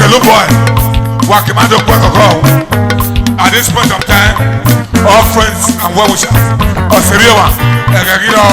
Uselu Boy, Wakimando Kwakoko. At this point of time, all friends and well wishers, Osiriwa, Egagiro.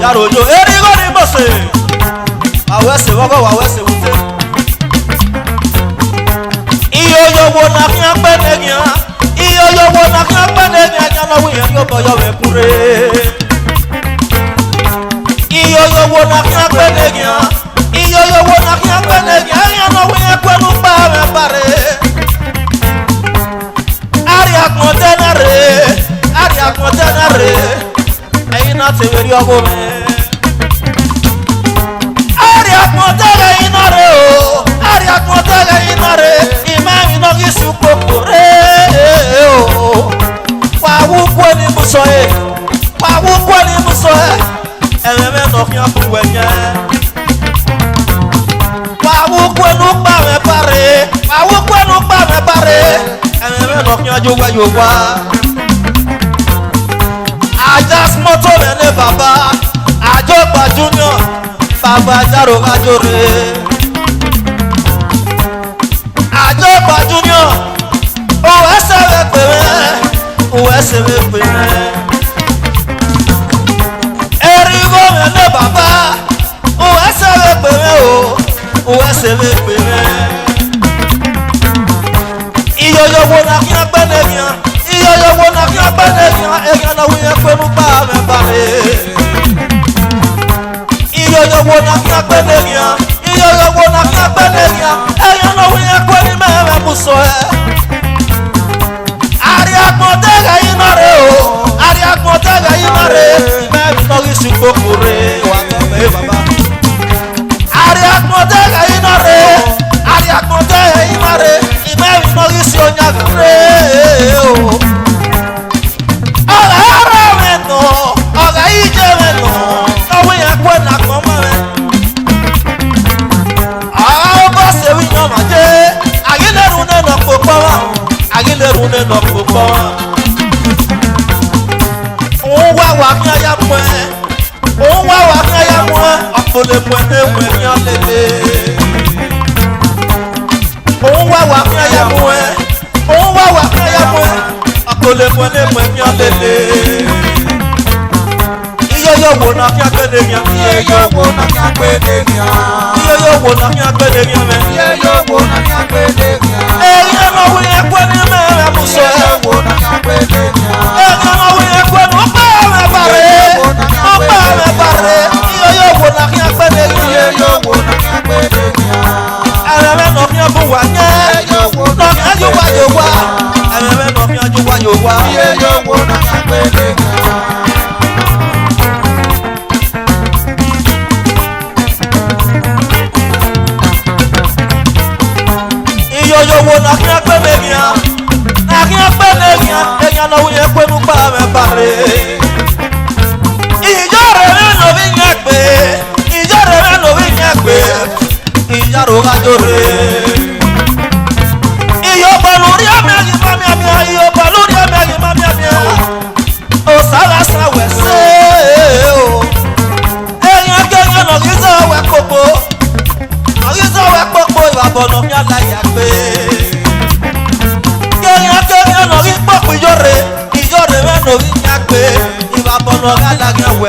Yarojo erigo ni mose awese wogo awese wute iyo yowo na kian penegia iyo yowo na kian penegia nyana wi yo boyo we kure iyo yowo na kian penegia iyo yowo na kian penegia nyana wi kwenu pa me pare aria kontenare ayina teweri ogo me aria kontega inare imami no gisu kokore wa wu kwani musoe ememe no kian buwenya wa wu kwenu pa me pare ememe no kian jogwa Ajas moto mene baba Ajoba junior Baba jaro ajore Ajoba junior Uwesewe peme Erigo mene baba Uwesewe peme Iyo yowo na kia penegia Iyo yowo na kia penegia Ega na wiye kwenu pa me pare Iyo yowo na kia penegia Ega na wiye kwenu me musoe Aria kontega inare Me binogi sukokure Wanga me baba Aria kontega inare Me binogi sionyagure no popo Owa wa kaya mwe Apole mwene mwenye lele Owa wa kaya mwe Apole mwene mwenye lele Iyo yowo na kia kwenenya Iyo yowo na kia kwenenya Eya no wiye kwenu me muso Eya no wiye kwenu pa me pare Iyo yowo na kia kwenenya Areme no kia buwanye No kia juwa Areme no kia juwa Iyo yowo na kia kwenenya Yowo na kia penegia Enya no wiye kwenu pa me pare Ijore no vinyakbe Ijaro ajore Iyo baluri amegi mami O sala sa wese Enya kenya no gizo we kopo Ibabono mi ala yagbe Kenya no ri popo ijore me no ri yagbe Ibabono ala yagbe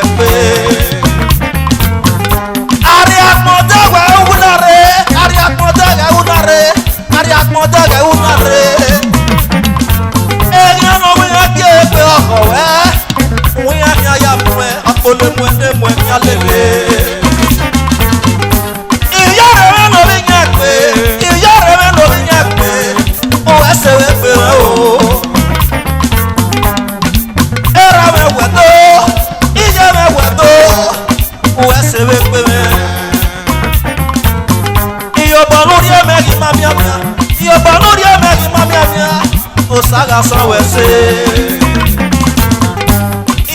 balori emegi mamia mia. Iyo balori emegi mamia mia. Osaga sanwese.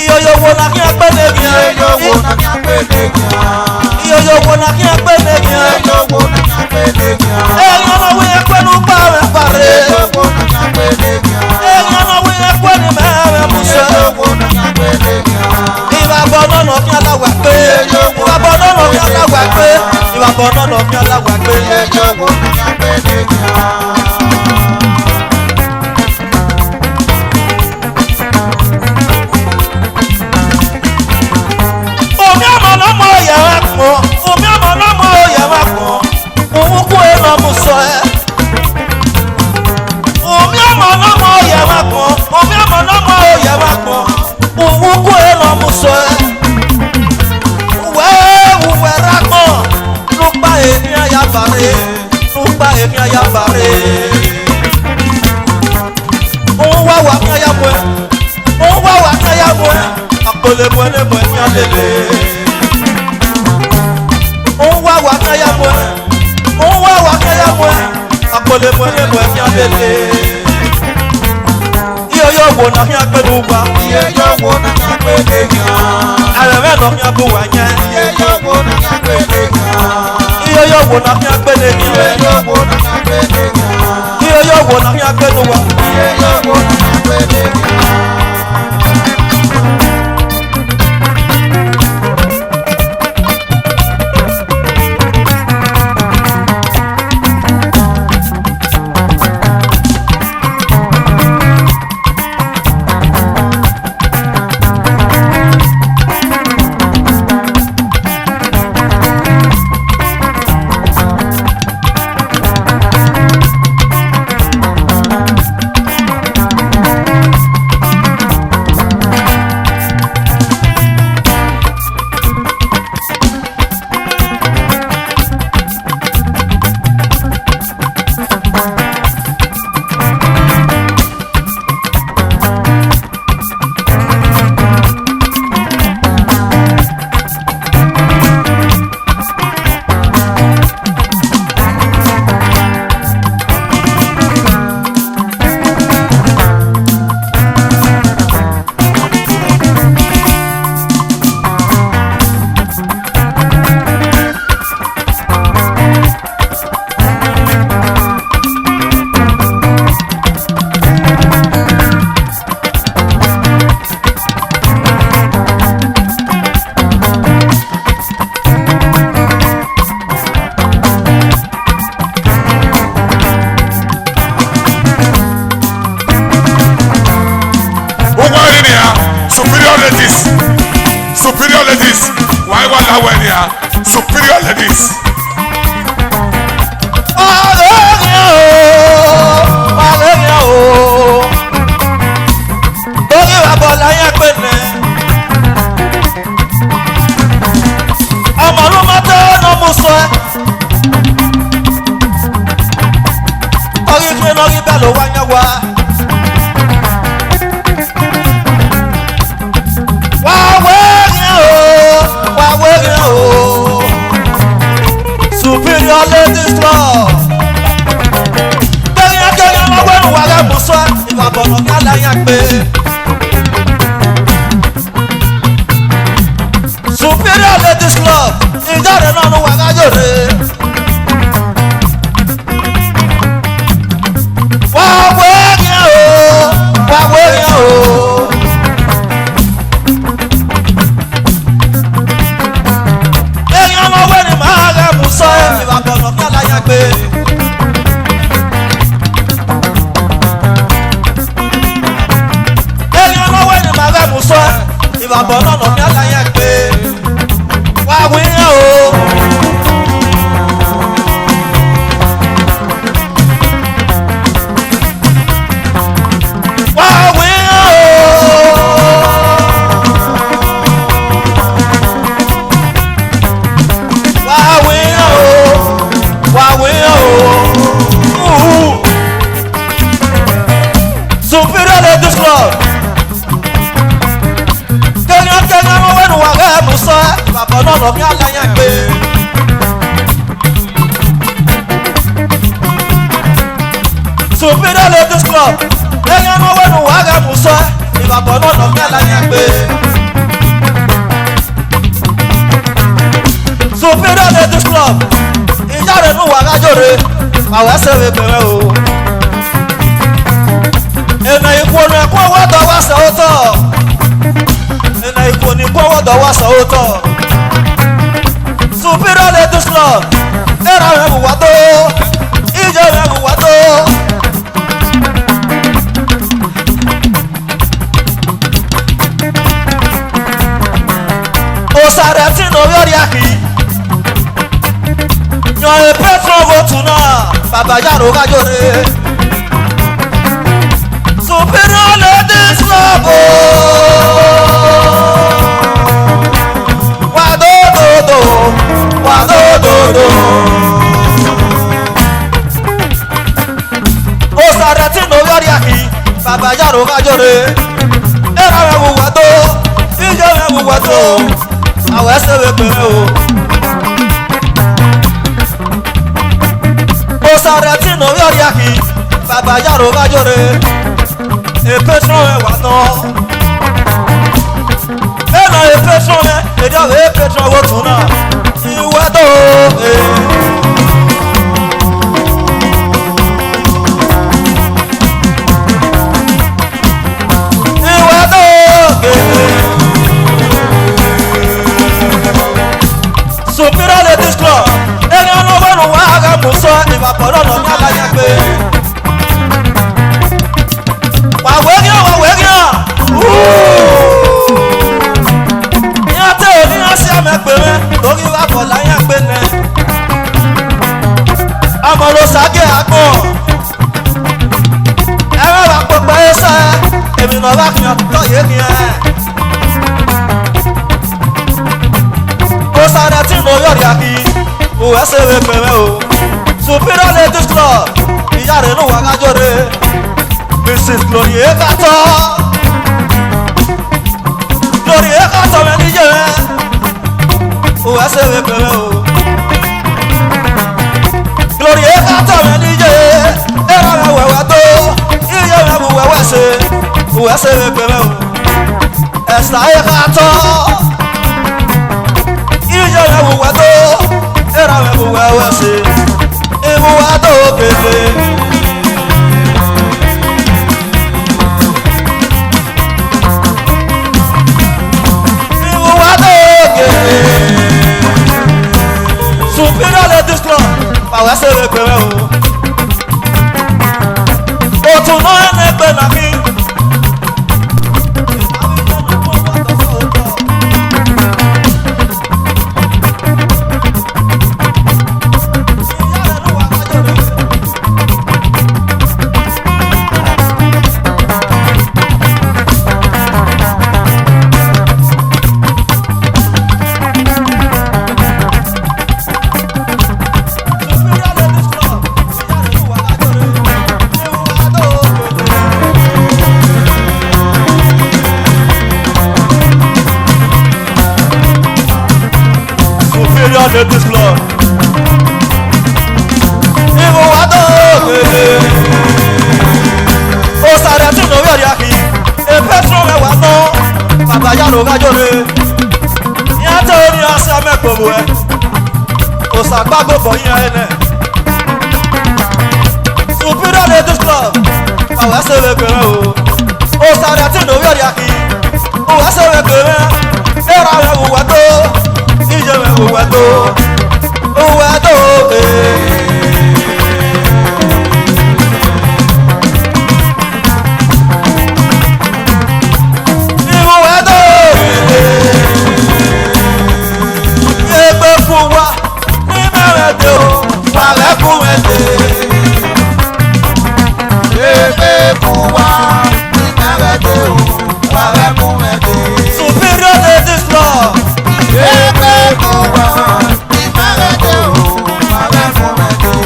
Iyo yo wona ki apelegi. Iyo wona ki apelegi. Iyo yo wona ki apelegi. Iyo wona ki apelegi. Eyan na we pelu pa me pare. Iyo wona ki apelegi. Eyan na we pelu me musa. Iyo wona ki apelegi. Iba bonono ki alawa pe. Iba bonono ki alawa pe. Iba bonono ki alawa pe. Iyo wona ki apelegi. Omi ọmọ lọ́mọ yẹ̀wà pọ̀, òun kú ẹ̀rọ mú sọ ẹ́. Omi ọmọ lọ́mọ yẹ̀wà pọ̀, omi ọmọ lọ́mọ yẹ̀wà pọ̀, òun kú ẹ̀rọ mú sọ ẹ́. Wẹ́ẹ́ rápọ̀, ló pa èmi ayábàárẹ̀, ló pa èmi ayábàárẹ̀. Òun wá wà ní ayámọ́ ẹ̀, òun wá wà ní ayámọ́ ẹ̀, àpòlẹ̀mọ́ ẹlẹ́mọ́ ẹ̀ ní alẹ́lẹ́. Wá wà káyà mọ́ ẹ́, òun wá wà káyà mọ́ ẹ́, àpọ̀lẹ̀mọ́ ẹlẹ́mọ́ ẹ̀ ní abẹ́lé. Iye yóò wò náà kí a pẹ́ ló wá. Iye yóò wò náà kí a pẹ́ lè yàn. Àrẹ̀mẹ́ náà kí a bó wà yẹn. Iye yóò wò náà kí a pẹ́ lè yàn. Iye yóò wò náà kí a pẹ́ lè yàn. Iye yóò wò náà kí a pẹ́ lè yàn. Iye yóò wò náà kí a pẹ́ ló wá. Iye yóò wò náà kí a pẹ́ lè yàn. Superior ladies, why was that when here? Superior ladies. Superior ladies club. Bẹ́ẹ̀ni akẹ́yìn ọlọ́wọ́ ẹ̀rù wà lẹ́mú sọ ìwà bọ̀nà kí aláya gbé. Superior ladies club ìjáde náà ló wà lájòrè. Wà wẹ́ẹ̀yìn o, wà wẹ́ẹ̀yìn o. Bẹ́ẹ̀ni ọlọ́wọ́ ẹ̀rù máa lẹ́mú sọ ìwà bọ̀nà kí aláya gbé. Ìbàbọ̀ náà lọ ní àlàyé pé wá wíyàn o. Wá wíyàn o. Wá wíyàn o. Wá wíyàn o. Superior ladies club. Bàbá náà lọ kí aláya gbé. Superior Ladies Club. Ẹ̀yin ọmọ wẹ́nu wàá mú sọ ìbàbọ̀ náà lọ kí aláya gbé. Superior Ladies Club. Ìyá rẹ̀ nù wàá gájòrè àwọn ẹsẹ̀ rẹ̀ bẹ̀rẹ̀ o. Ẹnà ìkó ni ẹ̀kọ́ wọ́dọ̀ wá sọ ó tọ̀. Ẹnà ìkó ni ẹ̀kọ́ wọ́dọ̀ wá sọ ó tọ̀. Superior Ladies Club. Ẹ̀rọ rẹ̀ wù wá tó. Ìjọ rẹ̀ wù wá tó. Osare tí no yọrí àkì. Yan e petron votu náà. Bàbá yàrá ó kájọ́re. Superior Ladies Club. Wàdódòdò. Wàdódòdò. Osare tí no yọrí àkì. Bàbá yàrá ó kájọ́re. Ẹ̀rọ rẹ̀ wù wá tó. Ìjọ rẹ̀ wù wá tó. Àwọn ẹsẹ̀ rẹ̀ pẹ̀lẹ́ o. Osare tí nà yọrí àkì. Bàbá yàrá ó kájọ́re. Èpèsàn ẹ̀ wà náà. Ẹ̀nà èpèsàn ẹ̀ èdè àwọn èpèsàn owó tún náà. Ìwé tó e. Ìwé tó e. Superior Ladies Club. Ẹni ọ̀nà wẹ́nu wá aga mú sọ ìbàbọ̀ lọ́nà ní aláya gbé. Wà wẹ́gíà wà wẹ́gíà. Ìyá tẹ́ ò ní yá sí àmẹ́pẹ̀rẹ́ lórí wà bọ̀ láyà gbé nẹ. Ọmọ ló ságé àgbọ̀n. Ẹ̀rọ wà pọ̀pọ̀ ẹsẹ̀. Èmi náà bá fi hàn lọ́yẹ̀ ni ẹ̀. Osare tí mo yọrí àkì. Òwò ẹsẹ̀ rẹ̀ pẹ̀rẹ́ o. Superior Ladies Club. Ìyá rẹ̀ ló wà kájọ́re. Mrs. Glory Ekatọ. Glory Ekatọ rẹ̀ níjẹ̀ rẹ̀. Òwò ẹsẹ̀ rẹ̀ pẹ̀rẹ́ o. Glory Ekatọ rẹ̀ níjẹ̀. Ẹ̀rọ rẹ̀ wẹ̀wẹ̀ tó. Iye rẹ̀ wù wẹ̀wẹ̀ ṣe. Òwò ẹsẹ̀ rẹ̀ pẹ̀rẹ́ o. Ẹ̀sà Ekatọ. Iye rẹ̀ wù wẹ̀ tó. Ẹ̀rọ rẹ̀ wù wẹ̀wẹ̀ ṣe. Ìwùwà tó kéde. Ìwùwà tó kéde. Superior Ladies Club. Bàwẹ̀ ṣe lè pẹ̀rẹ̀ o. Òtún náà ẹni ẹgbẹ́ nà mí. Ladies Club. Ìwùwà tó kéde. Osare tí nà yọrí àkì. Èpèsàn ẹ̀ wà náà. Bàbá yàrá ó kájọ́re. Ìyá tó ní ọsẹ mẹ́gbòmù ẹ̀. Òsàgbà gbogbo yín ẹ̀ nẹ̀. Superior Ladies Club. Àwọn ẹsẹ̀ rẹ̀ pẹ̀rẹ̀ o. Osare tí nà yọrí àkì. Òwò ẹsẹ̀ rẹ̀ pẹ̀rẹ̀. Ẹ̀rọ rẹ̀ wùwà tó. Ìjọ rẹ̀ wùwà tó. Wùwà tó e. Ìwùwà tó e. Ẹgbẹ́ fún wa ní mẹ́rẹ̀ tó. Wàrẹ́ fún ẹ̀dẹ̀. Ẹgbẹ́ fún wa ní mẹ́rẹ̀ tó. Wàrẹ́ fún ẹ̀dẹ̀. Superior Ladies Club. Ẹgbẹ́ fún wa ní mẹ́rẹ̀ tó. Wàrẹ́ fún ẹ̀dẹ̀.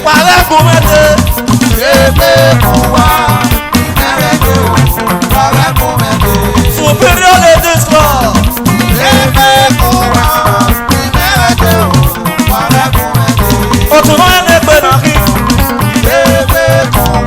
Wàrẹ́ fún ẹ̀dẹ̀. Ẹgbẹ́ fún wa ní mẹ́rẹ̀ tó. Wàrẹ́ fún ẹ̀dẹ̀. Superior Ladies Club. Ẹgbẹ́ fún wa ní mẹ́rẹ̀ tó. Wàrẹ́ fún ẹ̀dẹ̀. Òtún náà ẹni ẹgbẹ́ nà kí. Ẹgbẹ́ fún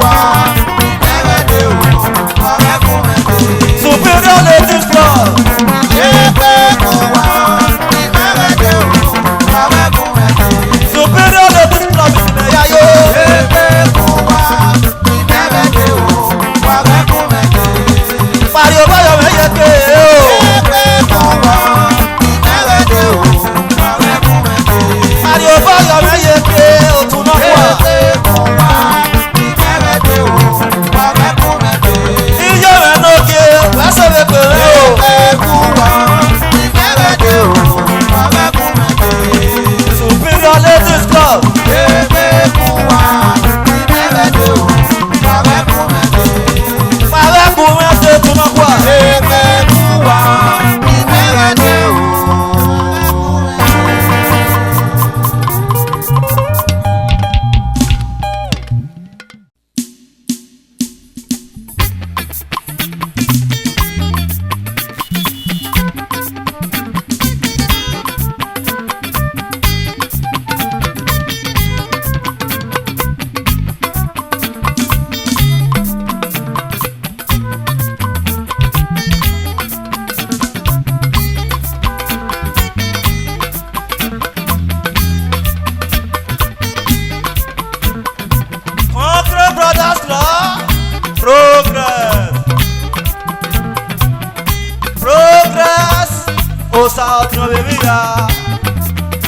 ya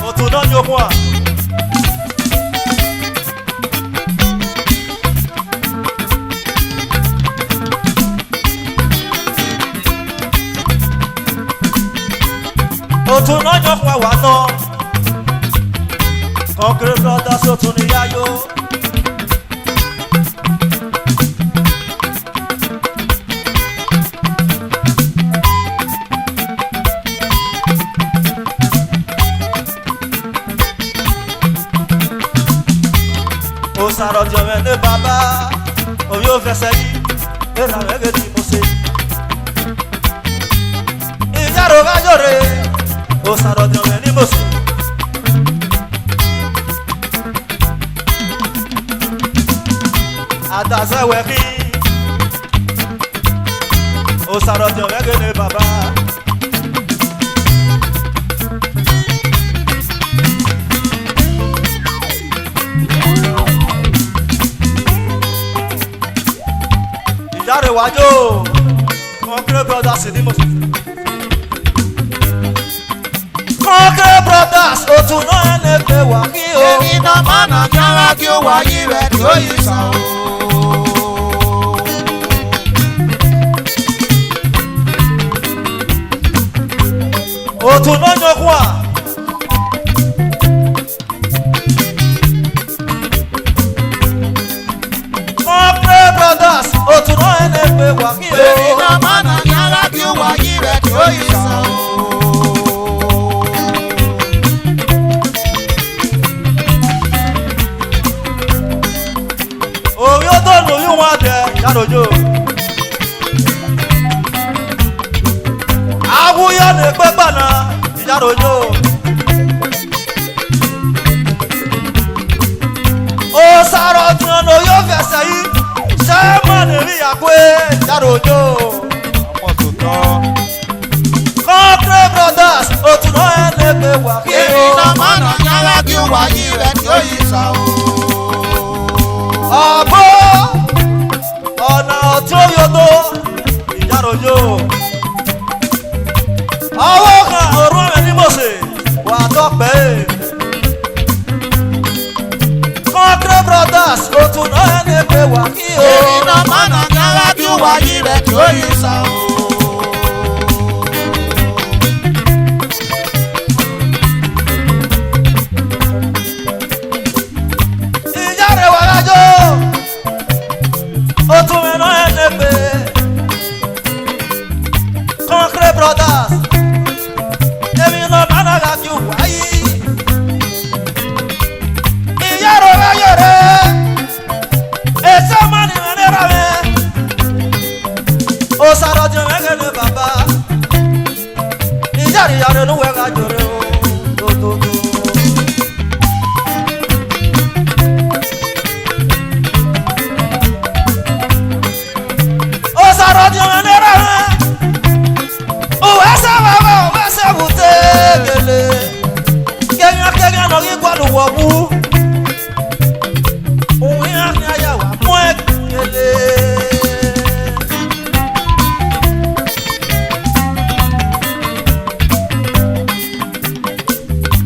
otu no nyokwa otu no nyokwa wa no Concrete brothers otu ni ya yo O saro dio me baba o yo fese yi e la mege di mo se Ijaro ga yore o saro dio me ni mo se Adaze we ki o saro dio mege ni baba Jare wajo Concrete brothers ni mo Concrete brothers o tu no ene pe wa ki o Èmi náà mana jara kí ó wáyé rẹ̀ tí ó yí sàn o. o tu no nyokwa Concrete brothers o tu no ene pe wa ki Èmi o náà mana jara kí ó wáyé rẹ̀ tí ó yí sàn o. Oyo to no yu wa de jarojo Awuyo ne pepa na jarojo O saro ti no yo fese yi se mo ne ri akwe jarojo Ọmọ tó tọ́. Concrete brothers o tu no ene pe wa ki Èmi o náà mana jara kí ó wáyé rẹ̀ tí ó yí sàn o. Abo ọ̀nà tí ó yọdó ìjàròjò ọwọ́ kan ọ̀rọ̀ rẹ̀ ní mọ̀sẹ̀ wà tọ́pẹ́ Concrete brothers ó tún náà ẹni pé wà kí o Èmi náà mana jara kí ó wáyé rẹ̀ tí ó yí sàn o. ìjàrè wà lájọ́ ó tún ẹnu ẹni pé Concrete brothers èmi náà mana ga kí o wáyé ìyàrá rẹ̀ yẹrẹ ẹsẹ̀ mọ́ni rẹ̀ rẹ̀ ó sáré ọjọ́ mẹ́gẹ́lẹ́ bàbá ìyàrá ìyàrá ló wẹ̀ ká jòrè o tó. Ó sáré ọjọ́ mẹ́gẹ́lẹ́ rẹ̀ ó ẹsẹ̀ bàbá ó ẹsẹ̀ wùtẹ́ gèlè kẹ́nyà náà kí gbọ́dọ̀ wọ̀ bú. Òun yà ní àyàwó mú ẹ̀kẹ́lẹ́.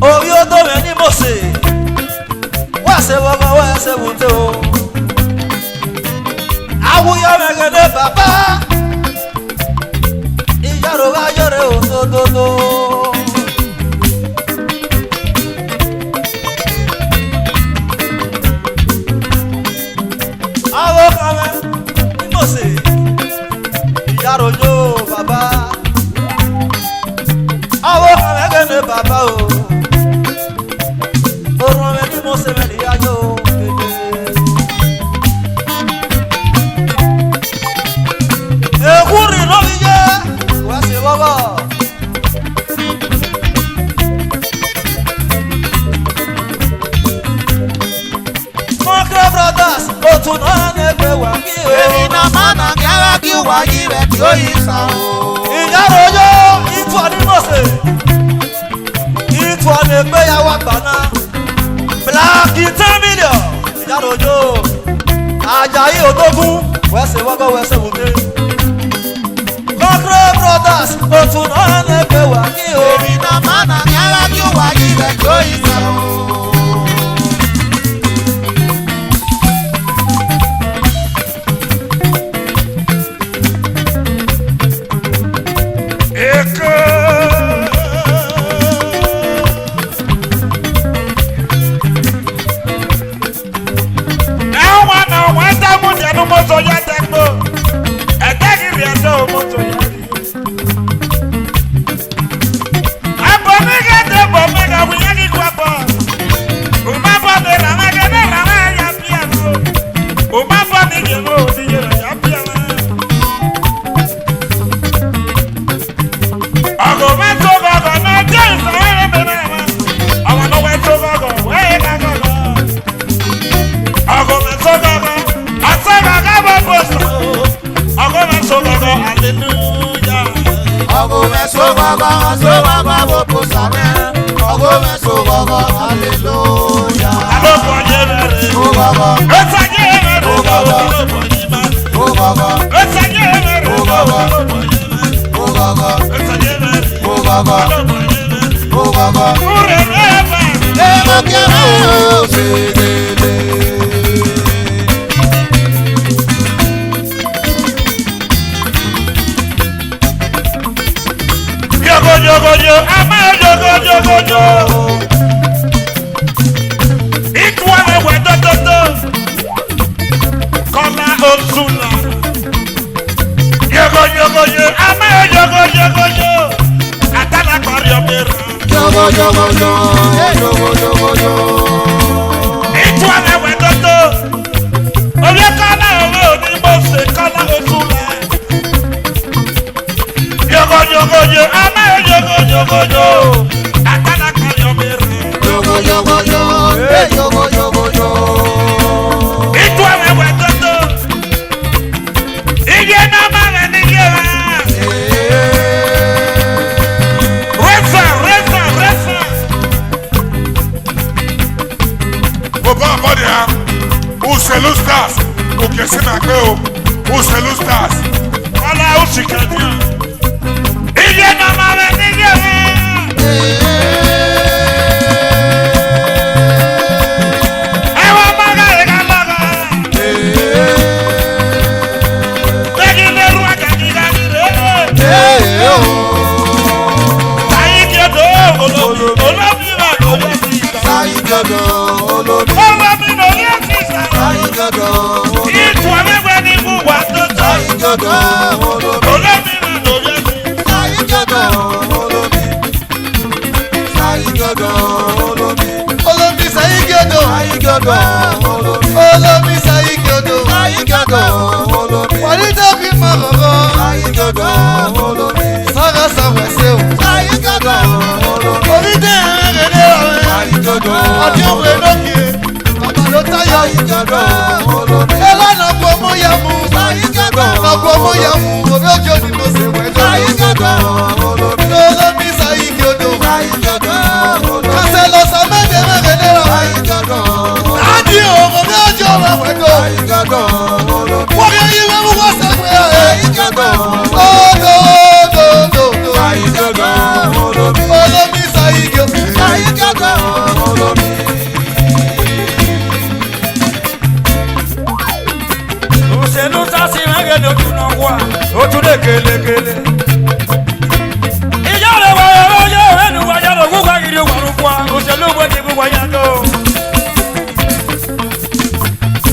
Orí ó tó rẹ̀ ní mọ̀sẹ̀, wá ṣe wọ́pọ̀ wá ṣe wùtẹ́ o. Awúyọ́ mẹ́gẹ́dẹ́ bàbá, ìyàrá wa yọ̀rẹ̀ òtótótó. Awo kame ní mọ̀sẹ̀, ìyàròjò bàbá. Awo kame gẹ́gẹ́ bàbá o. Orun ọmọ ní mọ̀sẹ̀ mẹ́rin yájọ́ kéde. Èkúrì ló fi jẹ́ wá sí wọ́wọ́. Concrete brothers ó tún náà ní ẹgbẹ́ wà kí o. Èmi náà mana jara kí ó wáyé rẹ̀ tí ó yí sàn o. Ìyàròjò ìtọ́ ní mọ̀sẹ̀. Ìtọ́ ní gbéyàwó àgbàna. Black 10 million. Ìyàròjò Àjàyí Òdógún wẹ́sẹ̀ wọ́gọ́ wẹ́sẹ̀ wùdé. Concrete brothers, otu na na-ebe wa gị o. Èmi náà máa nà nyára kí wà yí rẹ̀ tó ìsà o. Eke. Now one time on the animals on your temple. And then you are no more to you. I'm bombing at the bombing of Yagi Guapa. Uma bombing, I'm again, I'm a piano. Uma bombing, you know, the piano. I go, man, so go, no, just wait a minute. I want to wait to go, wait, I go. I go, man, so go, I say, I got my post. I go, man, so go, hallelujah. Ọgọ mẹ́sọ̀ gbọ́gbọ́ bó sàmẹ́. Ọgọ mẹ́sọ̀ gbọ́gbọ́ hallelujah. Alọ́pọ̀ yé mẹ́rin. Ó gbọ́gbọ́. Ẹ̀sà yé mẹ́rin. Ó gbọ́gbọ́. Alọ́pọ̀ yé mẹ́rin. Ó gbọ́gbọ́. Ẹ̀sà yé mẹ́rin. Ó gbọ́gbọ́. Alọ́pọ̀ yé mẹ́rin. Ó gbọ́gbọ́. Ẹ̀sà yé mẹ́rin. Ó gbọ́gbọ́. Alọ́pọ̀ yé mẹ́rin. Ó gbọ́gbọ́. Kúrẹ̀ lẹ́ẹ̀mẹ́. Èmo kẹ́rẹ́ ó ṣe dédé. Yogoyogoyo, ama yogoyogoyo. Ikuale wedododo. Kọ́lá Osula. Yogoyogoyo, ama yogoyogoyo. Atala kọrí ọmọbìnrin. Yogoyogoyo, yogoyogoyo. Ikuale wedodo. Oye kọ́lá òwe òní mo ṣe Kọ́lá Osula. Yogoyogoyo, ama yogoyogoyo. Atala kọrí ọmọbìnrin. Yogoyogoyo, yogoyogoyo. Ikuale wedodo. Iye náà máa rẹ̀ níyẹn rẹ̀. Rẹ́sà. Bọ̀bá àbọ̀dì ha, Uselu stars, òkè sí náà pé o, Uselu stars. Kọ́lá oṣù kẹ́ni o. Iye náà máa rẹ̀ níyẹn rẹ̀. Ẹ̀wọ̀n bọ́gà ìka bọ́gà. Lẹ́yìn lẹ́rú àgàgìgàgì rẹ̀. Ayé kí o tó olómìnira lórí ẹ̀sìn ìgbà. Sáyidọ́dọ̀ olómi. Olómìnira lórí ẹ̀sìn ìgbà. Sáyidọ́dọ̀ olómi. Ìtù ẹgbẹ́ ní mú wà tó tọ́. Sáyidọ́dọ̀ olómi. Olómìnira lórí ẹ̀sìn. Sáyidọ́dọ̀ olómi. Sáyidọ́dọ̀ olómi. Olómi Sáyidọ́dọ̀. Sáyidọ́dọ̀ olómi. Olómi Sáyidọ́dọ̀. Sáyidọ́dọ̀ olómi. Wàlí tàbí mọ̀gọ́gọ́. Sáyidọ́dọ̀ olómi. Sára sàwẹ̀sẹ̀ o. Sáyidọ́dọ̀ olómi. Orí dé ẹ̀rẹ́ rẹ̀ ọ̀rẹ́. Sáyidọ́dọ̀ Àti òwe lókè. Bàbá ló táyà. Sáyidọ́dọ̀ olómi. Ẹlànà gbọ́ mú ya mú. Sáyidọ́dọ̀ Ọ̀gbọ́n mú ya mú. Òbí òjò ni mo ṣe wẹ̀ lọ. Sáyidọ́dọ̀ olómi. Olómi Sáyidọ́dọ̀. Sáyidọ́dọ̀ olómi. Kásẹ̀ lọ sàmẹ́dẹ̀ mẹ́rẹ̀ rẹ̀ ọ̀rẹ́. Sáyidọ́dọ̀ olómi. Láti òun òbí òjò wẹ̀ wẹ̀ lọ. Sáyidọ́dọ̀ olómi. Wọ́n yẹ yí wẹ́wú wọ́n sẹ́gbẹ̀ ẹ̀. Sáyidọ́dọ̀ olómi. Òdòdòdò. Sáyidọ́dọ̀ olómi. Olómi Sáyidọ́dọ̀. Sáyidọ́dọ̀ olómi. Òṣèlú sásì mẹ́gẹ̀dẹ̀ ojú náà wà, ojú lè kelekele. Ìyá rẹ̀ wà ẹ̀rọ yẹ ẹnu wáyà lọ wúwa kiri wàrú fún wa. Òṣèlú wo ni fún wáyà tó?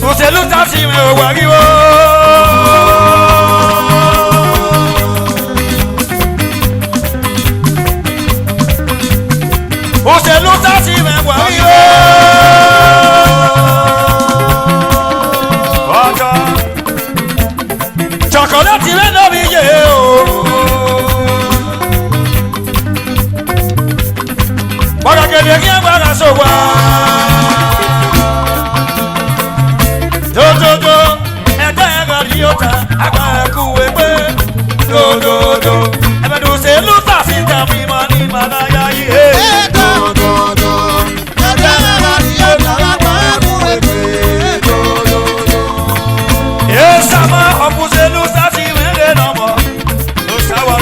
Òṣèlú sásì mẹ́gẹ̀dẹ̀ wà rí o. Òṣèlú sásì mẹ́gẹ̀dẹ̀ wà rí o. Chocolate rẹ̀ náà mi yé o. Bọ́dọ̀gẹ̀dẹ̀ kí ẹ gbára sọ wá. Dododo ẹgbẹ́ ẹ̀rọ ni yóò ta àgbà ẹ̀kú wẹ̀pẹ́. Dododo ẹ̀bẹ̀dùn ṣe ló sàṣì dàbí mọ́ ní màláyà yìí. Dododo ẹgbẹ́ ẹ̀rọ ni yóò ta àgbà ẹ̀kú wẹ̀pẹ́. Dododo. Esama ọ̀pùsẹ̀lú sàṣì mẹ́rẹ̀ nọmọ. Ló sáwà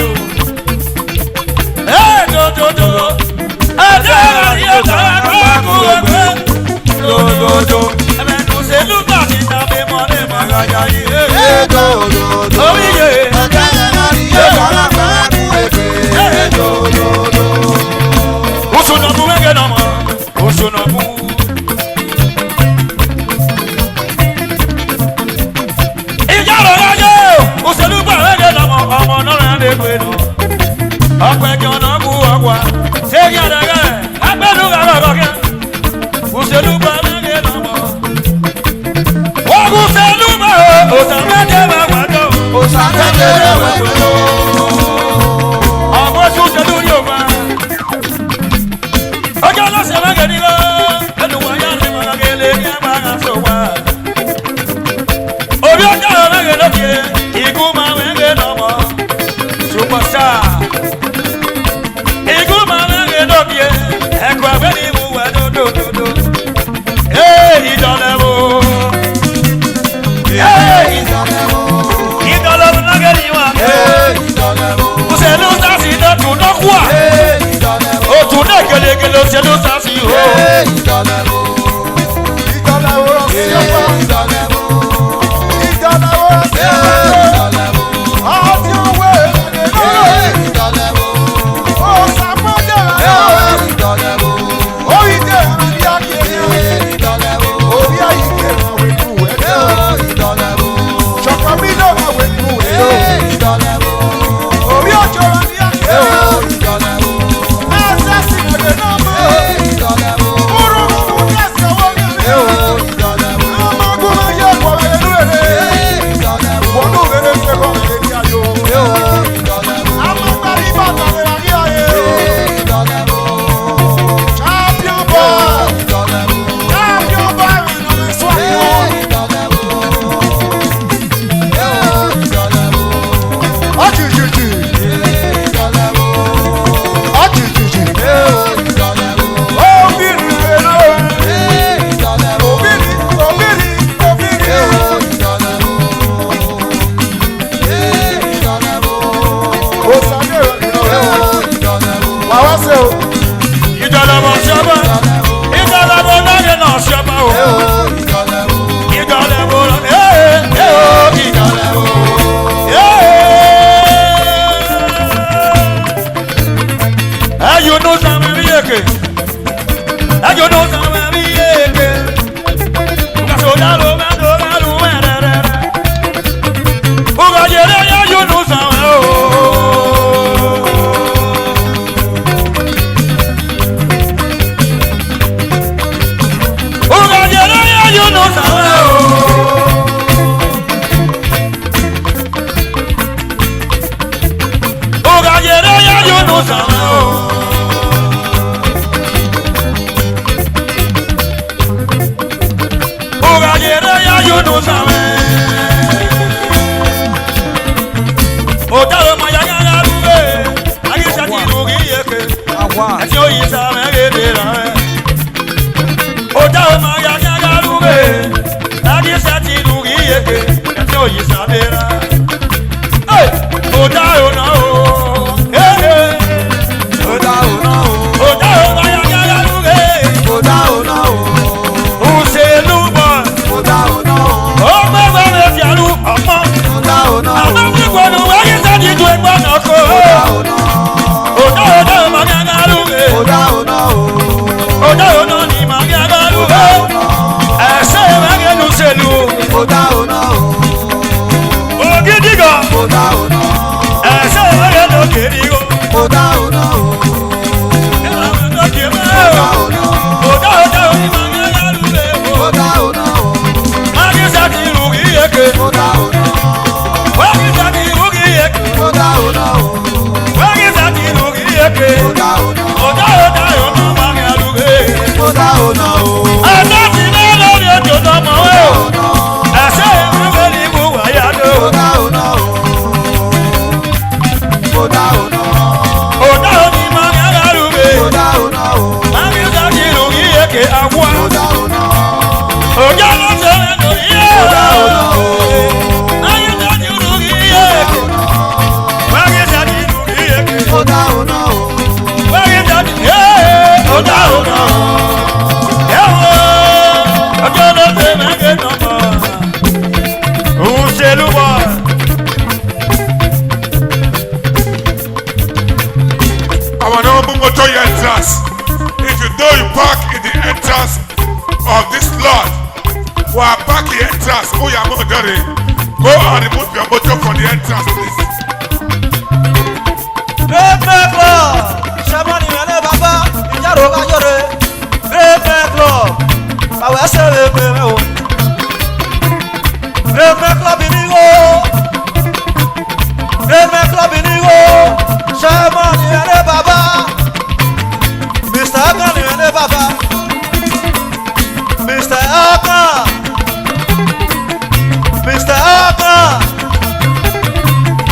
Well, park the entrance. Oh, yeah, go and remove your motor from the entrance, please. Great club, Shamani Mene Baba, Ijaroga Yore. Great club, Bawe Sebe Bebe. Great club Inigo, Great club Inigo, Shamani Mene Baba, Mr. Akani Mene Baba, Mr. Akani. Mr. Aka,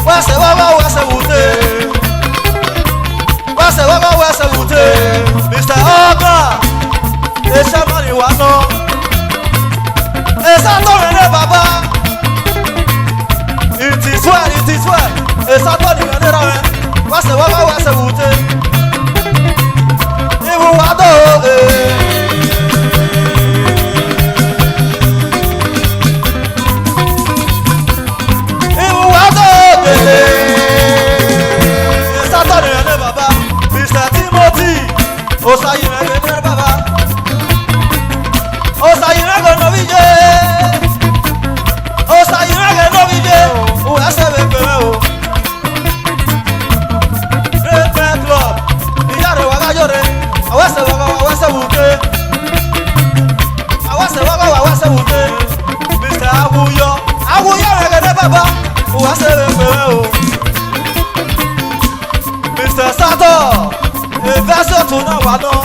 wase wute, wase wute. Mr. Aka, esa mani wano, esa tore baba. It is well, esa tore ne rawe, wase wute. Ibu wado, Osayi mege baba, Osayi mege novije, Osayi mege novije. Uwe sebe peme o. Great club, ijare waga yore, awase wute, awase wute. Mr. Awuyo mege baba, uwe sebe peme o. Mr. Sato. Version to now, I know.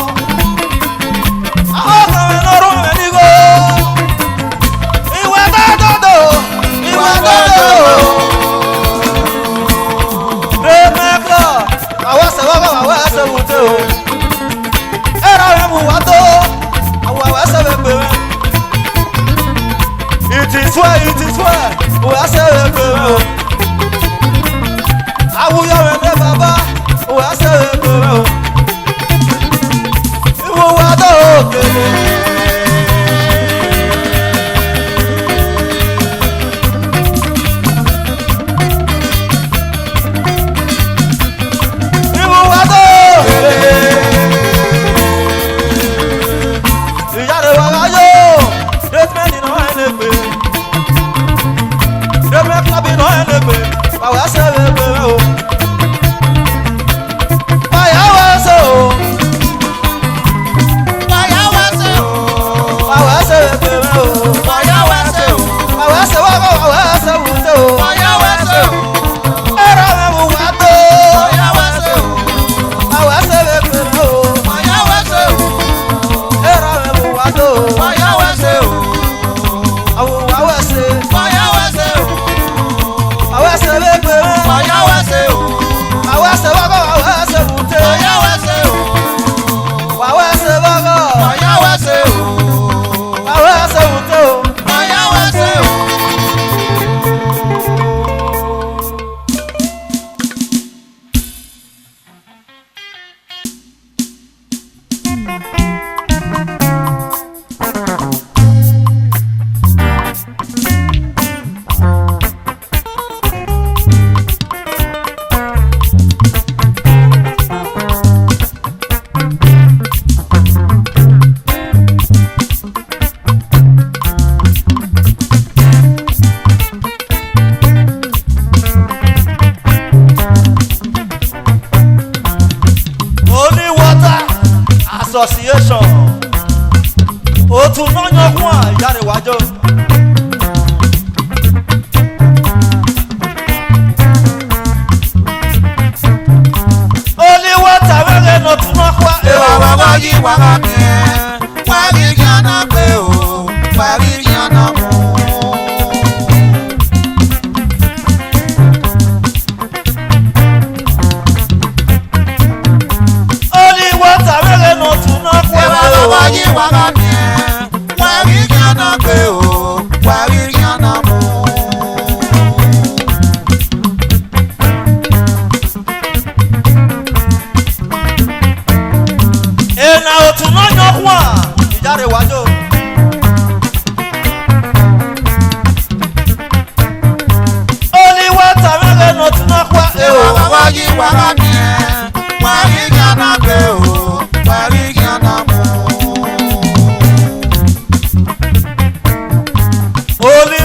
I'm going to run and go. He went out. Great club. I was a hotel. And I am Wato. I was a baby. It is well. Was a baby. I will never baba. Was a baby.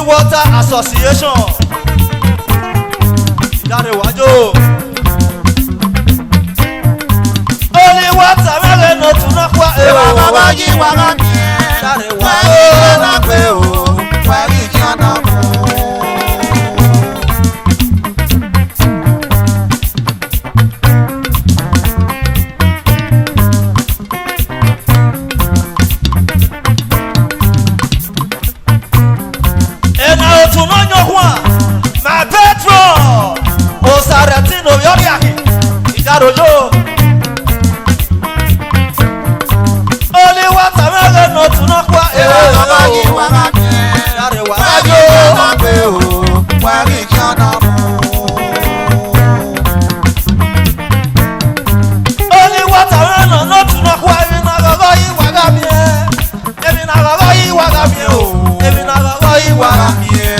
Water Association. Ìjáde wájú. Only water mẹ́rin ló tún náà pa èrò. Ìwà bàbá yí wà lámì ẹ̀. Ìjáde Wà wájú. rí kí ọ̀nà pé o. Wà rí kí ọ̀nà mú. Ẹ̀nà òtún náà yọ̀ wá. My petrol. Òsàrẹ̀tì ní òyọ́rí àkì. Ìjáde òjò. Only water mẹ́rin ló tún náà pa èrò. Ìwà bàbá yí wà lámì ẹ̀. Ìjáde Wà rí wájú. kí ọ̀nà pé o. Wà rí kí ọ̀nà mú. Only water mẹ́rin ló tún náà pa èmi náà gọ́gọ́ yí wà gàmí ẹ̀. Èmi náà gọ́gọ́ yí wà gàmí ẹ̀ o. Èmi náà gọ́gọ́ yí wà gàmí ẹ̀.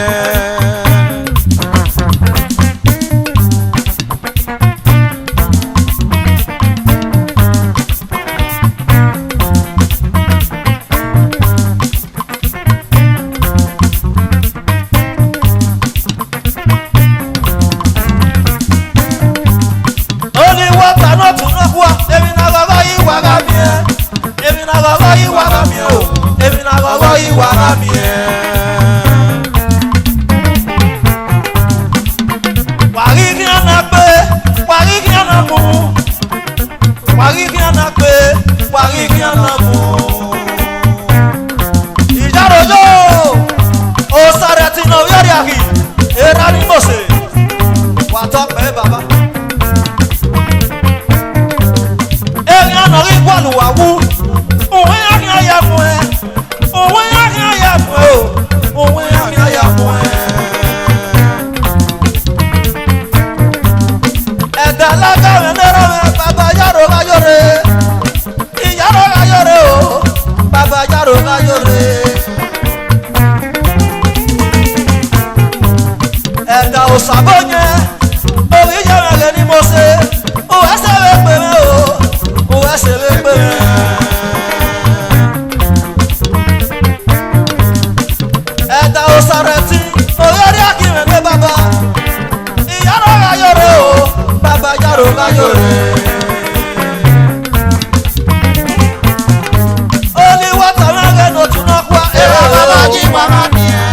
Only water no tún náà wá. Èmi náà gọ́gọ́ yí wà gàmí ẹ̀. Èmi náà gọ́gọ́ yí wà gàmí ẹ̀ o. Èmi náà gọ́gọ́ yí wà gàmí ẹ̀. Wàrí kí á na pé, wàrí kí á na mú. Wàrí kí á na pé, wàrí kí á na mú. Ìjáròjò, Òsàrẹ̀tì ní òyọ́rí àkì. Èrà ní mòsè. Wà tọ́ pẹ́ bàbá. Èmi àná rí bọ́ọ̀lù wà wú. Òwe yá kí á yà mú ẹ. Òwe yá kí á yà mú ẹ o. Òwe yá kí á yà mú ẹ. Ẹ̀dá lágàwé lẹ́rọ̀ rẹ̀ bàbá yàrá káyọ̀rẹ́. Ìyàrá káyọ̀rẹ́ o. Bàbá yàrá káyọ̀rẹ́. Ẹ̀dá òsàbọ̀nyẹ. Orí yẹ̀rẹ̀ rẹ̀ ni mo ṣe. Òwe ẹsẹ̀ rẹ̀ pè mí o. Òwe ẹsẹ̀ rẹ̀ pè mí. Ẹ̀dá òsàrẹ̀tì. Orí ẹ̀rí àkìrẹ̀ ní bàbá. Ìyàrá káyọ̀rẹ́ o. Bàbá yàrá káyọ̀rẹ́. Only water mẹ́rin ló tún náà pa Ìwà èrò. bàbá yí wà lámì ẹ̀.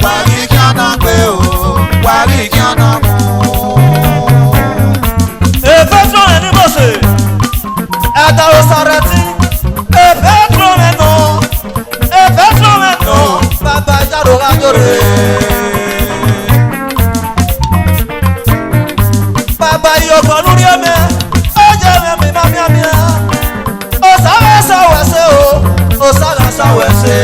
Wà rí kí ọ̀nà pé o. Wà rí kí ọ̀nà mú. Èfé tó rẹ̀ ní mòsè. Ẹ̀dá òsàrẹ̀tì. Èfé tó rẹ̀ nù. Èfé tó rẹ̀ nù. Bàbá yàrá káyọ̀rẹ́. Bàbá ìyọ̀gbọ̀n lórí ẹ̀mẹ́. Ó jẹ́ mẹ́mí má míàmíà. Òsàrẹ̀ sàwẹ̀sẹ̀ o. Òsàrẹ̀ sàwẹ̀sẹ̀.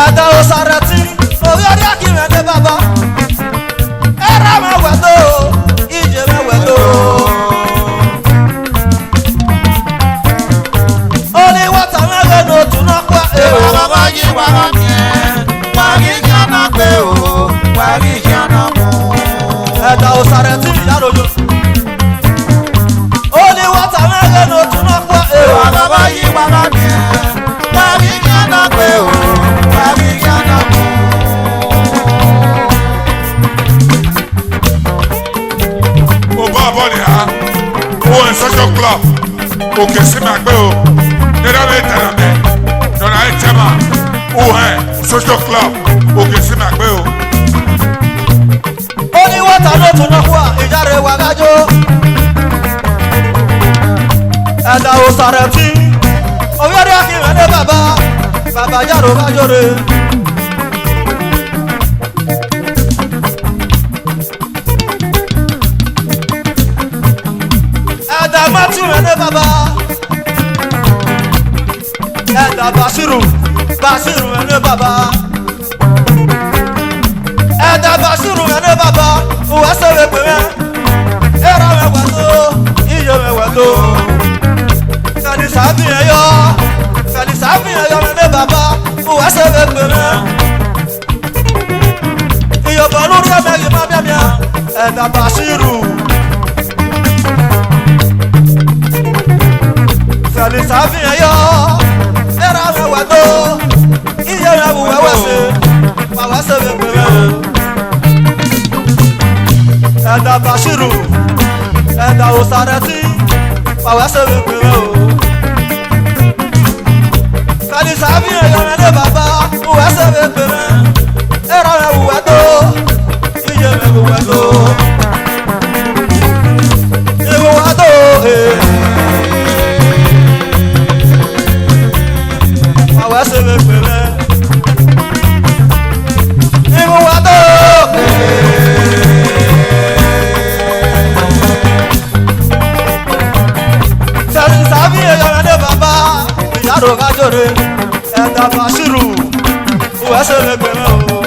Ẹ̀dá òsàrẹ̀tì. Orí ọdí àkìrẹ̀ ní bàbá. Ẹ̀rọ mẹ́wẹ̀ tó. Ìjẹ́ mẹ́wẹ̀ tó. Only water mẹ́rin ló tún náà pa èrò. Ìwà bàbá yí wà lámì ẹ̀. Wà rí kí ọ̀nà pé o. Wà rí kí ọ̀nà mú. Ẹ̀dá òsàrẹ̀tì ìyálójó. Only water mẹ́rin ló tún náà pa èrò. Ìwà bàbá yí wà lámì ẹ̀. Wà rí kí ọ̀nà pé o. Wà rí kí ọ̀nà mú. Ó bá a bọ̀ ní ha. Ó ń social club. Òkè sí mi àgbẹ̀ o. Nígbà mi tẹ̀lé mi. Nọ̀nà ayé tẹ̀ ma. Ó hẹ̀ social club. Òkè sí mi àgbẹ̀ o. Only water ló tún náà pa ìjáre wà gájó. Ẹ̀dá òsàrẹ̀tì. Orí ọdí àkìrẹ̀ ní bàbá. Bàbá yàrá káyọ̀rẹ́. Ẹ̀dá mátì rẹ̀ ní bàbá. Ẹ̀dá Bàṣírù. Bàṣírù rẹ̀ ní bàbá. Ẹ̀dá Bàṣírù rẹ̀ ní bàbá. Òwe sọ̀rọ̀ pè mẹ́. Ẹ̀rọ mẹ́wàá tó. Iyọ̀ mẹ́wàá tó. Fẹ̀lí sàfihàn yọ. Fẹ̀lí sàfihàn yọ rẹ̀ ní bàbá. Òwe sọ̀rọ̀ pè mẹ́. Iyọ̀bọ̀ lórí ẹ̀mẹ́rin má bíàmíà. Ẹ̀dá Bàṣírù. Fẹ̀lí sàfihàn yọ. Ẹ̀rọ mẹ́wàá Pàwẹ́ sẹ́wé pẹ̀lẹ́ o. Ẹ̀dà Bashiru, ẹ̀dà Òsàrẹ́tì, pàwẹ́ sẹ́wé pẹ̀lẹ́ o. Kàdí sábì ẹ̀yọ̀rẹ́ lé bàbá, pàwẹ́ sẹ́wé pẹ̀lẹ́. Ẹ̀rọ rẹ̀ wùwẹ́ tó, iye rẹ̀ wùwẹ́ tó. Ìwùwẹ́ tó, pàwẹ́ sẹ́wé pẹ̀lẹ́. Ìwùwẹ́ tó, Kàdí sábì ẹ̀yọ̀rẹ́ lé bàbá, ìyàrá kájọ̀rẹ́. Ẹ̀dà Bashiru, pàwẹ́ sẹ́wé pẹ̀lẹ́ o.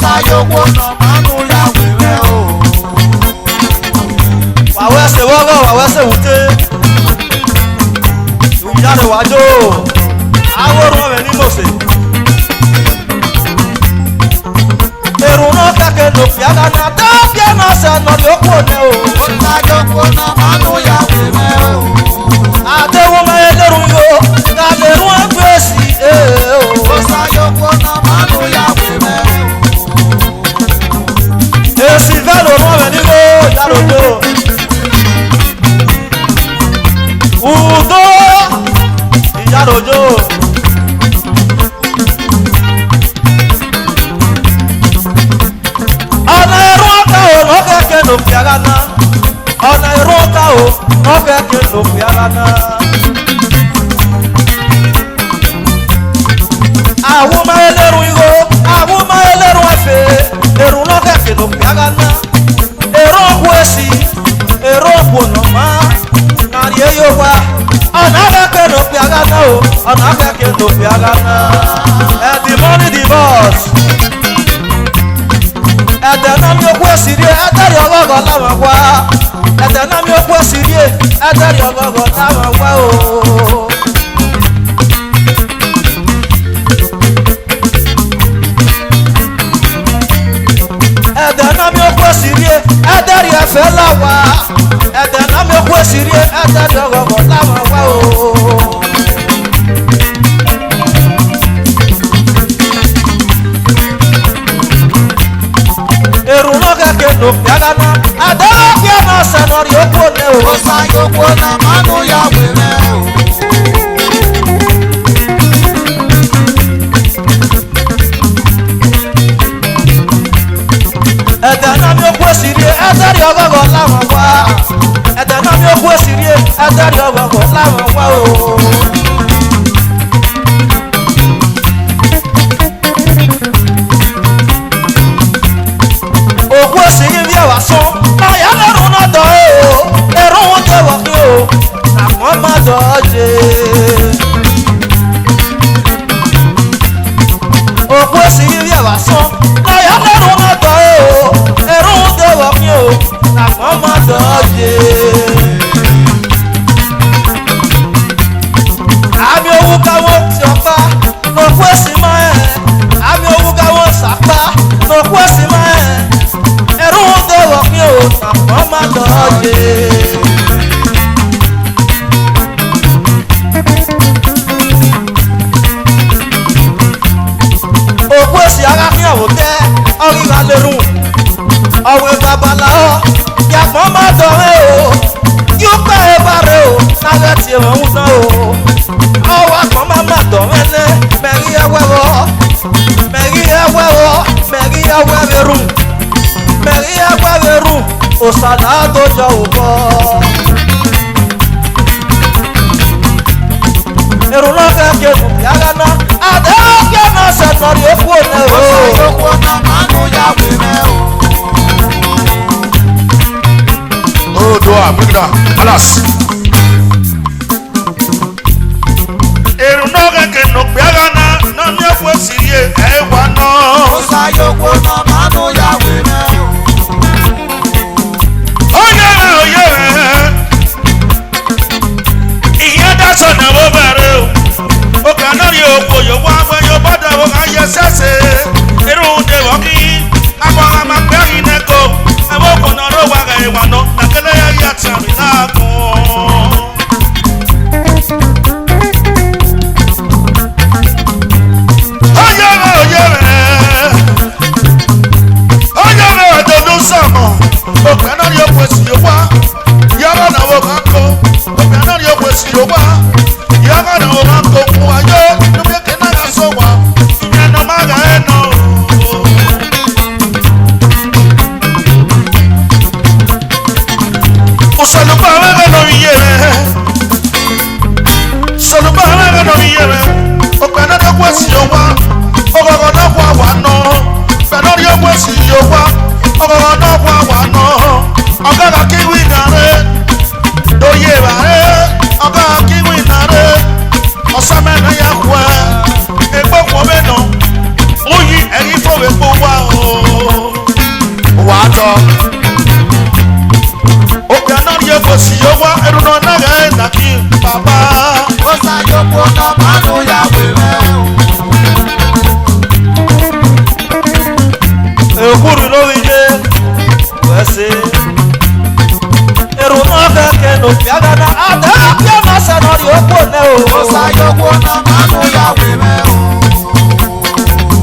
sayoko na manu ya were o. Wawe se wogo wawe se wute. Ìyáre wájú. Àwòrán rẹ̀ ní mọ̀sẹ̀. Èrò náà kẹ̀kẹ́ ló fi àgànà dábì ẹ̀ náà sẹ́nà lóko ní o. O sayoko na manu ya were o. Àdéhùn mẹ́rin lérò yó. Kàdérùn ẹgbẹ́sì o. O sayoko na manu ya were o. Èsì fẹ́ ló rán rẹ̀ nílò ìyálòjò. Udo ìyálòjò. Ọ̀nà ẹ̀rọ ọ̀tá o lọ́kẹ̀kẹ̀ ló fi ara ná. Ọ̀nà ẹ̀rọ ọ̀tá o lọ́kẹ̀kẹ̀ ló fi ara ná. Àwọn ọmọ ẹlẹ́rù ihò, àwọn ọmọ ẹlẹ́rù ẹ̀fẹ̀, èrò lọ́kẹ̀kẹ̀ ló fi ara ná. Èrò ọ̀pọ̀ èsì, èrò ọ̀pọ̀ nọ̀má, nàrí eyó wa. Ọ̀nà akẹ́kẹ̀ ló fi ara ná o, ọ̀nà akẹ́kẹ̀ ló fi ara ná. Ẹ̀dì mọ́nì dì bọ́ọ̀sì. Ẹ̀dẹ̀ náà mi okú èsì rí ẹ̀dẹ̀rì ọgọ́gọ́ láwọn wá. Ẹ̀dẹ̀ náà mi okú èsì rí ẹ̀dẹ̀rì ọgọ́gọ́ láwọn wá o. Ẹ̀dẹ̀ náà mi okú èsì rí ẹ̀dẹ̀rì ẹ̀fẹ̀ láwa. Ẹ̀dẹ̀ náà mi okú èsì rí ẹ̀dẹ̀rì ọgọ́gọ́ láwọn wá o. Èrò náà kẹ̀kẹ́ ló fi ara ná. Àdéhùn kí ẹ máa sẹ̀nà rí okú òní o. O sayoko na manu ya were o. Ẹ̀dẹ̀ náà mi okú èsì rí ẹ̀dẹ̀rì ọgọ́gọ́ láwọn wá. Ẹ̀dẹ̀ náà mi okú èsì rí ẹ̀dẹ̀rì ọgọ́gọ́ láwọn wá o. Òkú èsì rí bí ẹ̀wà sán. Láyà lẹ́rù náà dọ̀ o. Ẹ̀rù wọn jẹ́ wọ̀ kí o. Àmọ́ má dọ̀ ọ́ jẹ. Òkú èsì rí bí ẹ̀wà sán. Láyà lẹ́rù náà dọ̀ o. Ẹ̀rù wọn jẹ́ wọ̀ kí o. Àmọ́ má dọ̀ ọ́ jẹ. Àmì owó káwọn ti ọ̀pá. Òkú èsì máa ẹ̀. Àmì owó káwọn sàpá. Òkú èsì máa ẹ̀. Ẹ̀rù wọn jẹ́ wọ̀ kí o. Àmọ́ má dọ̀ ọ́ jẹ. Òkú èsì ara ní ọ̀wọ̀ tẹ́ ọ̀rìnrà lérùn. Ọ̀wẹ̀ babaláwo yàgbọ́ má dọ̀rẹ́ o. Yóò pẹ́ ẹ bá rẹ o. Lára ti rẹ̀ ń tán o. Ọwọ́ àpọ̀ má má dọ̀rẹ́ lẹ́. Mẹ̀rí ẹwẹ́ wọ. Mẹ̀rí ẹwẹ́ wọ. Mẹ̀rí ẹwẹ́ rẹrùn. Mẹ̀rí ẹwẹ́ rẹrùn. Òsàlà tó jọ òbọ̀. Èrò náà kẹ́kẹ́ ló fi ara ná. Àdéhùn kí ẹ máa sẹ̀nà rí okú òní O o. sayoko na manu ya were o. Odoa, bring it down. Alas. Èrò náà kẹ̀kẹ́ ló fi ara ná. Náà mi okú èsì rí ẹ̀wà O náà. sayoko na manu ya were o. Oyeeee. Ìyẹn dáṣọ náà wọ́n bẹ̀rẹ̀ o. Òkè náà rí òkò yóò wá wẹ́ yóò bọ́dọ̀ wọ́n ká yẹ sẹ́sẹ̀. Irú de wọ́n kí. Akọ̀ àmà gbẹ̀yìn nẹ́kọ̀. Ẹ̀wọ́n kò náà ló wà rẹ̀ wà náà. Nàkẹ́lẹ́ yẹ yẹ tẹ̀mí náà kàn. Oyeeee ọdọọdún sọ̀mọ̀. Òkè náà rí òkò èsì yóò wá. Yàrá náà wọ́n kà kó. Òkè náà rí òkò èsì yóò wá. Yàrá náà wọ́n kà kó fún wa yó. Níbi èké náà kà sọ wá. Ìyẹn náà má gà ẹ́ nà. Òṣèlúgbà rẹ̀ lórí iye rẹ̀. Òṣèlúgbà rẹ̀ lórí iye rẹ̀. Òkè náà rí òkò èsì yóò wá. Ọgọgọ náà kó àwa náà. Bẹ̀rẹ̀ rí òkò èsì yóò wá. Ọgọgọ náà kó àwa náà. Ọgọgọ kíwì náà rẹ̀. Lóye rà rẹ̀. Ọgọgọ kíwì náà rẹ̀. Ọ̀sán mẹ́rin yà kú ẹ̀. Egbò kò bẹ́ẹ̀ nà. Mú yí ẹ̀yìn fòwé kó wá o. Obiano ye fosi yo wa eru no na ga na ki papa. Osa yo ko no manu ya wewe. Ekuru no wije wese eru no ga ke no piaga na ada pia na se no ri opo ne o. Osa yo ko no manu ya wewe.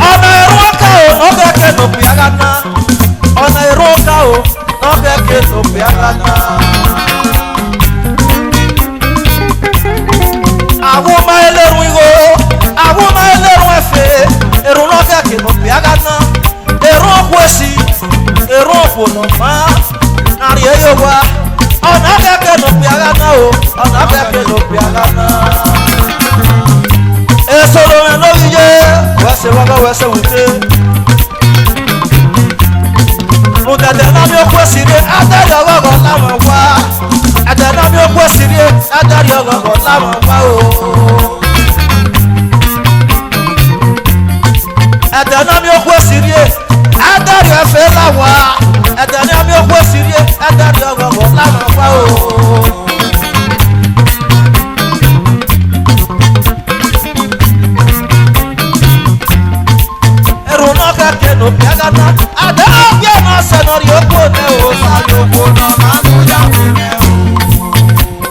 Ona eru ka o no ga ke no piaga na. Ona eru ka o no ga ke no piaga na. Aguma eleru igo, aguma eleru efe, eru no ga ke no piaga na. Eru kwesi, eru fono ma, nari eyowa. Ona ga ke no piaga na o, ona ga ke no piaga na. Esolo no vije, wese waga wese wute. Mudade na mi okwesi re, adari ogogo la mo wa. Adari na mi okwesi re, adari ogogo la mo wa o. Adari na mi okwesi re, adari efe la wa. Adari na mi okwesi re, adari ogogo la mo wa o. No piaga na ada pia na senori opone o Osa yo ko no manu ya wewe.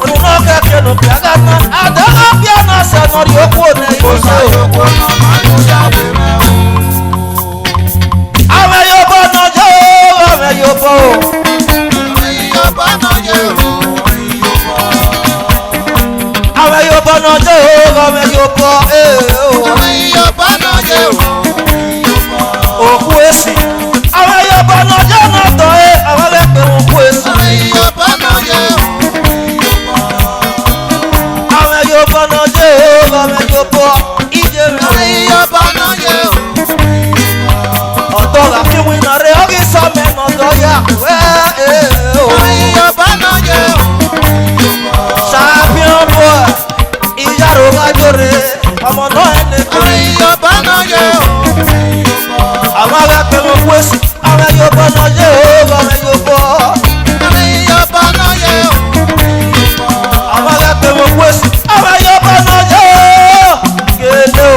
runo ka ke no piaga na ada pia na senori opone Osa yo ko no manu ya wewe. ame yo bono jo ame yo bo Yo bano ye o. ame yo bono jo ame yo bo Yo bano ye o. oku esi ame yo bono jo no to ame le pe oku esi Yo bano ye o. ame yo bono jo ame yo bo ije me Yo bano ye o. odo la fi wi na re ogi so me no do ya we Yo bano ye o. champion boy ijaro ga jore ọmọ no ene ko Yo bano ye o. amaga pe mo kwesi ame yo bono je o ame yo bo Yo bano ye o. amaga pe mo kwesi ame yo bono je o kele o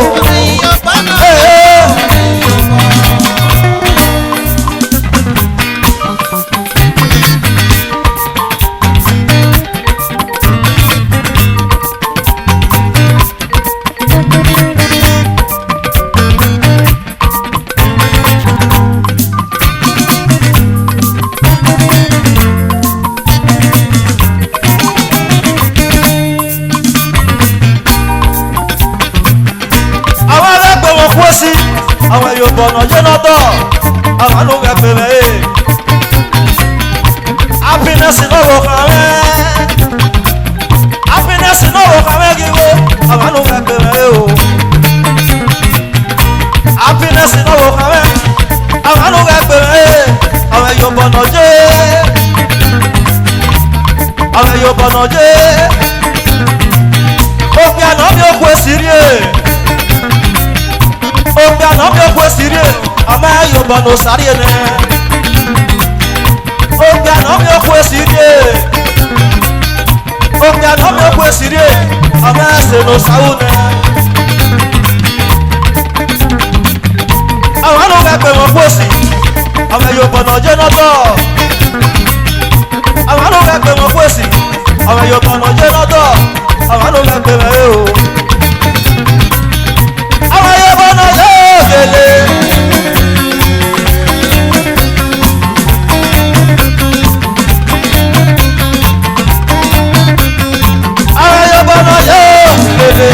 Yo bano àwọn yóò bọ̀nà jẹ́ lọ́dọ̀ àwọn ló ń gbẹ pẹ̀lẹ́ ẹ̀ happiness náà wò kàn mẹ́ happiness náà wò kàn mẹ́ gígbó àwọn ló ń gbẹ pẹ̀lẹ́ ẹ̀ o happiness náà wò kàn mẹ́ àwọn ló ń gbẹ pẹ̀lẹ́ ẹ̀ àwọn yóò bọ̀nà jẹ́ àwọn yóò bọ̀nà jẹ́ òbí àná mi ò kú èsì rí ẹ̀. Obi ana mi okwe sirie ama yo bono sarie ne Obi ana mi okwe sirie Obi ana mi okwe sirie ama se no saune Àwọn lo ga pe mo kwosi ama yo bono je no do Àwọn lo ga pe mo kwosi ama yo bono je no do Àwọn lo ga pe me o Àwọn yo bono je gele Àwọn yo bono je gele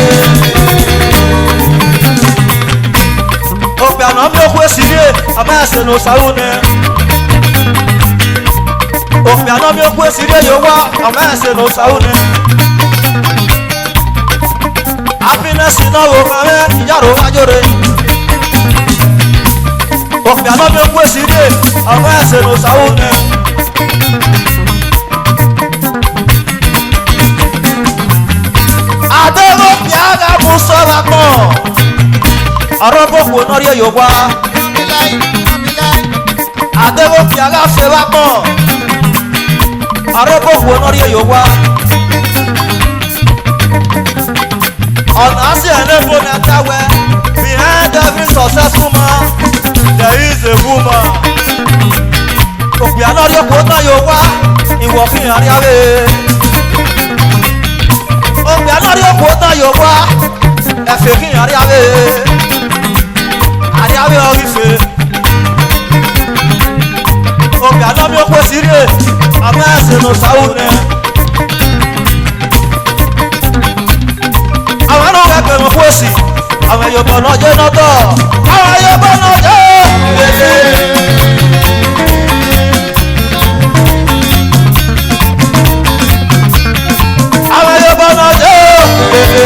Obi ana mi okwe sirie ama se no saune Obi ana mi okwe sirie yo wa ama se no saune Happiness na wo kame yaro ajore Obi ana mi okwe sirie ama se no saune Adego piaga musora ko Arobo ko nori yo wa adego piaga se va con arrobo bueno río yo wa ọ̀nà sí ẹ̀lẹ́fọ́ ní àtàwẹ́ behind every successful man there is a woman òpì àlọ́rí ọkọ̀ náà yóò wá ìwọ̀ fi hàn ríáwé òpì àlọ́rí ọkọ̀ náà yóò wá ẹ̀fẹ̀ fi hàn ríáwé àríáwé ọ̀rífẹ́ òpì àlọ́rí ọkọ̀ síríè àmọ́ ẹ̀sìn ló sáwù ní. àwọn ẹ̀rọ ẹgbẹ́ wọn kó sí àwọn ẹ̀yọ̀bọ̀ náà jẹ́ nọ́tọ̀ àwọn ẹ̀yọ̀bọ̀ náà jẹ́ gbèsè. àwọn ẹ̀yọ̀bọ̀ náà jẹ́ gbèsè.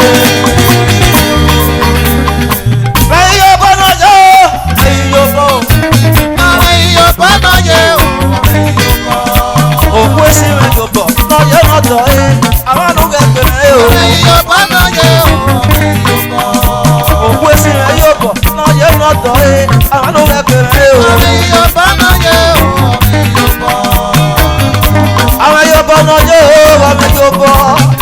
ẹ̀yọ̀bọ̀ náà jẹ́ ẹ̀yọ̀bọ̀. àwọn ẹ̀yọ̀bọ̀ náà jẹ́ ẹ̀yọ̀bọ̀. òkú èsì ẹ̀yọ̀bọ̀ náà jẹ́ nọ́tọ̀ àwọn ẹ̀rọ ẹgbẹ́ rẹ̀ o. ẹ̀yọ̀bọ̀ náà jẹ́ ẹ̀yọ̀bọ̀. òkú èsì ẹ̀yọ̀bọ̀ náà jẹ́ nọ́tọ̀ àwọn ẹ̀rọ ẹgbẹ́ rẹ̀ o. àwọn ẹ̀yọ̀bọ̀ náà jẹ́ ẹ̀yọ̀bọ̀. àwọn ẹ̀yọ̀bọ̀ náà jẹ́ ẹ̀yọ̀bọ̀.